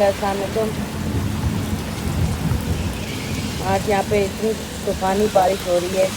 अस्सलाम वालेकुम। आज यहाँ पे इतनी तूफानी बारिश हो रही है।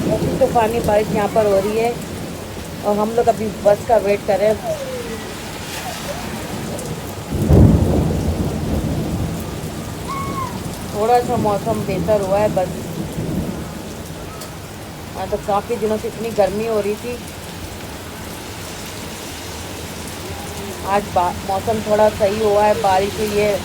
ऐसी तूफानी बारिश यहाँ पर हो रही है और हम लोग अभी बस का वेट कर रहे हैं। थोड़ा सा मौसम बेहतर हुआ है बस। हाँ, तो काफ़ी दिनों से इतनी गर्मी हो रही थी। आज मौसम थोड़ा सही हुआ है, बारिश हुई है।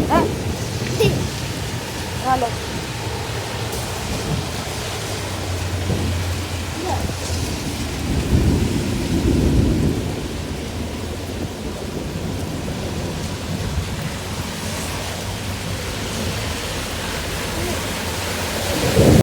हाँ, खा लो।